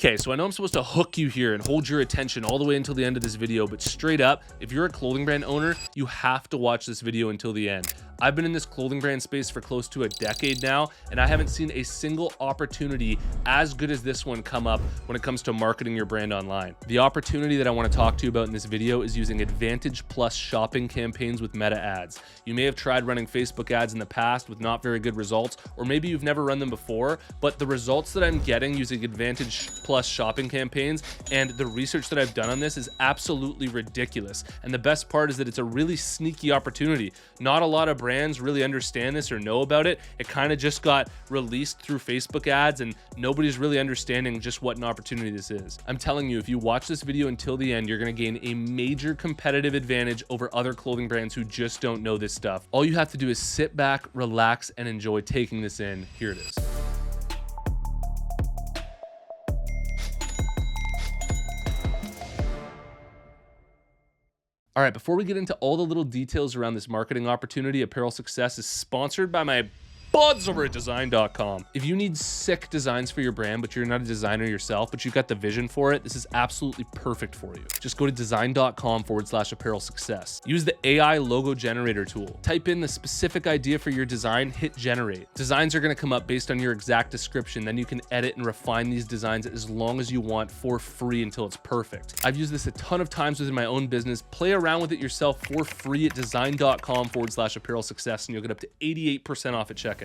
Okay, so I know I'm supposed to hook you here and hold your attention all the way until the end of this video, but straight up, if you're a clothing brand owner, you have to watch this video until the end. I've been in this clothing brand space for close to a decade now, and I haven't seen a single opportunity as good as this one come up when it comes to marketing your brand online. The opportunity that I want to talk to you about in this video is using Advantage Plus shopping campaigns with meta ads. You may have tried running Facebook ads in the past with not very good results, or maybe you've never run them before, but the results that I'm getting using Advantage Plus shopping campaigns and the research that I've done on this is absolutely ridiculous. And the best part is that it's a really sneaky opportunity. Not a lot of brands really understand this or know about it. It kind of just got released through Facebook ads and nobody's really understanding just what an opportunity this is. I'm telling you, if you watch this video until the end, you're going to gain a major competitive advantage over other clothing brands who just don't know this stuff. All you have to do is sit back, relax, and enjoy taking this in. Here it is. All right, before we get into all the little details around this marketing opportunity, Apparel Success is sponsored by my buds over at design.com. If you need sick designs for your brand, but you're not a designer yourself, but you've got the vision for it, this is absolutely perfect for you. Just go to design.com/apparel success. Use the AI logo generator tool. Type in the specific idea for your design, hit generate. Designs are going to come up based on your exact description. Then you can edit and refine these designs as long as you want for free until it's perfect. I've used this a ton of times within my own business. Play around with it yourself for free at design.com/apparel success, and you'll get up to 88% off at checkout.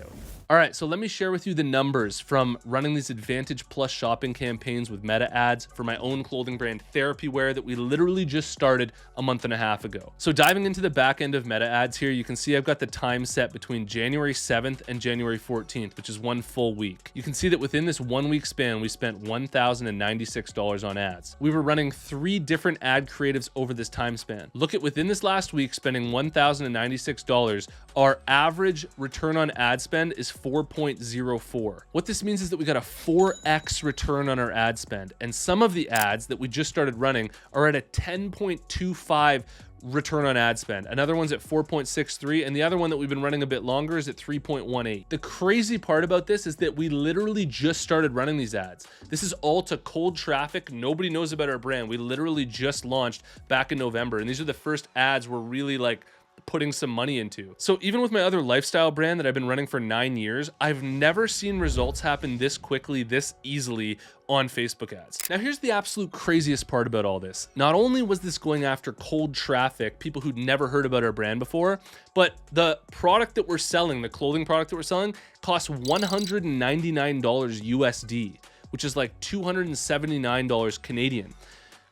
All right, so let me share with you the numbers from running these Advantage Plus shopping campaigns with meta ads for my own clothing brand Therapy Wear that we literally just started a month and a half ago. So diving into the back end of meta ads here, you can see I've got the time set between January 7th and January 14th, which is one full week. You can see that within this 1 week span, we spent $1,096 on ads. We were running 3 different ad creatives over this time span. Look at within this last week, spending $1,096, our average return on ad spend is 4.04. What this means is that we got a 4x return on our ad spend. And some of the ads that we just started running are at a 10.25 return on ad spend. Another one's at 4.63, and the other one that we've been running a bit longer is at 3.18. The crazy part about this is that we literally just started running these ads. This is all to cold traffic. Nobody knows about our brand. We literally just launched back in November, and these are the first ads we're really like putting some money into. So even with my other lifestyle brand that I've been running for 9 years, I've never seen results happen this quickly, this easily on Facebook ads. Now here's the absolute craziest part about all this. Not only was this going after cold traffic, people who'd never heard about our brand before, but the product that we're selling, the clothing product that we're selling, costs $199 USD, which is like $279 Canadian.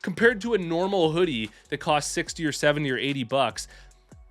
Compared to a normal hoodie that costs 60 or 70 or 80 bucks,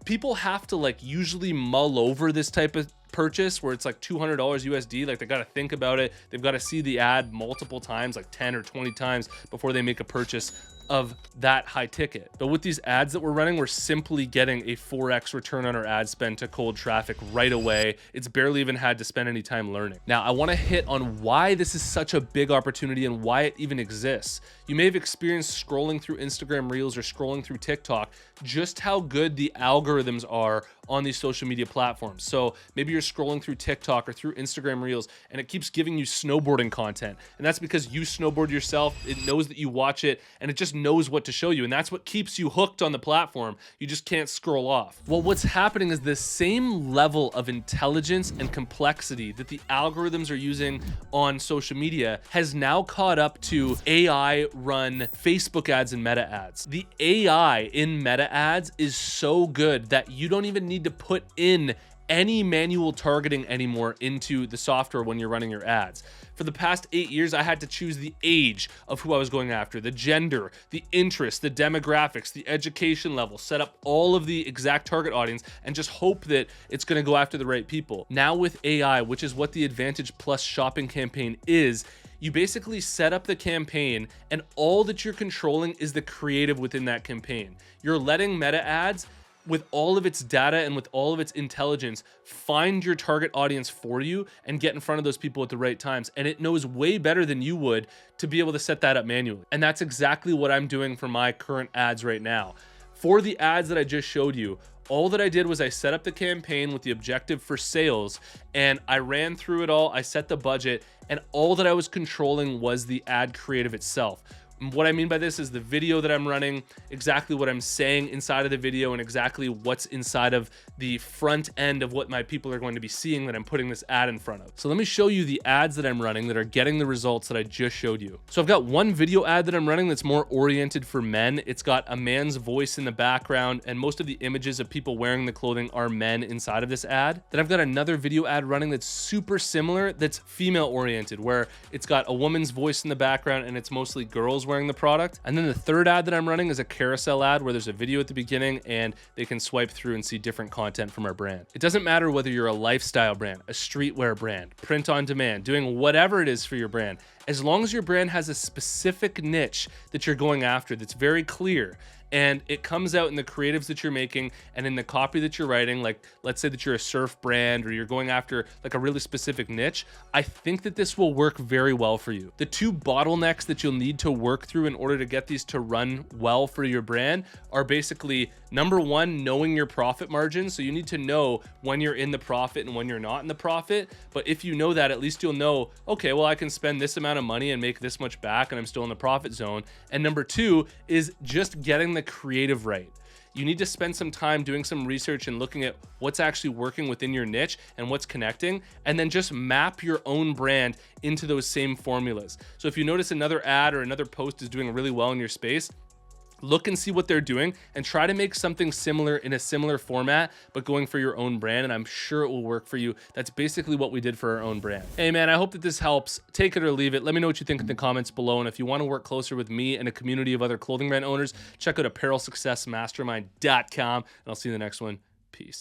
people have to like usually mull over this type of purchase where it's like $200 USD. Like they got to think about it. They've got to see the ad multiple times, like 10 or 20 times before they make a purchase of that high ticket. But with these ads that we're running, we're simply getting a 4x return on our ad spend to cold traffic right away. It's barely even had to spend any time learning. Now, I want to hit on why this is such a big opportunity and why it even exists. You may have experienced scrolling through Instagram Reels or scrolling through TikTok, just how good the algorithms are on these social media platforms. So maybe you're scrolling through TikTok or through Instagram Reels and it keeps giving you snowboarding content. And that's because you snowboard yourself. It knows that you watch it and it just knows what to show you. And that's what keeps you hooked on the platform. You just can't scroll off. Well, what's happening is the same level of intelligence and complexity that the algorithms are using on social media has now caught up to AI run Facebook ads and meta ads. The AI in meta ads is so good that you don't even need to put in any manual targeting anymore into the software when you're running your ads. For the past 8 years, I had to choose the age of who I was going after, the gender, the interest, the demographics, the education level, set up all of the exact target audience, and just hope that it's gonna go after the right people. Now with AI, which is what the Advantage Plus shopping campaign is, you basically set up the campaign and all that you're controlling is the creative within that campaign. You're letting meta ads, with all of its data and with all of its intelligence, find your target audience for you and get in front of those people at the right times. And it knows way better than you would to be able to set that up manually. And that's exactly what I'm doing for my current ads right now. For the ads that I just showed you, all that I did was I set up the campaign with the objective for sales and I ran through it all. I set the budget and all that I was controlling was the ad creative itself. What I mean by this is the video that I'm running, exactly what I'm saying inside of the video, and exactly what's inside of the front end of what my people are going to be seeing that I'm putting this ad in front of. So let me show you the ads that I'm running that are getting the results that I just showed you. So I've got one video ad that I'm running that's more oriented for men. It's got a man's voice in the background, and most of the images of people wearing the clothing are men inside of this ad. Then I've got another video ad running that's super similar, that's female oriented, where it's got a woman's voice in the background and it's mostly girls wearing the product. And then the third ad that I'm running is a carousel ad where there's a video at the beginning and they can swipe through and see different content from our brand. It doesn't matter whether you're a lifestyle brand, a streetwear brand, print on demand, doing whatever it is for your brand, as long as your brand has a specific niche that you're going after that's very clear, and it comes out in the creatives that you're making and in the copy that you're writing, like let's say that you're a surf brand or you're going after like a really specific niche, I think that this will work very well for you. The two bottlenecks that you'll need to work through in order to get these to run well for your brand are basically, number one, knowing your profit margin. So you need to know when you're in the profit and when you're not in the profit. But if you know that, at least you'll know, okay, well, I can spend this amount of money and make this much back and I'm still in the profit zone. And number two is just getting the creative right. You need to spend some time doing some research and looking at what's actually working within your niche and what's connecting, and then just map your own brand into those same formulas. So if you notice another ad or another post is doing really well in your space, look and see what they're doing and try to make something similar in a similar format, but going for your own brand, and I'm sure it will work for you. That's basically what we did for our own brand. Hey man, I hope that this helps. Take it or leave it. Let me know what you think in the comments below, and if you want to work closer with me and a community of other clothing brand owners, check out apparelsuccessmastermind.com, and I'll see you in the next one. Peace.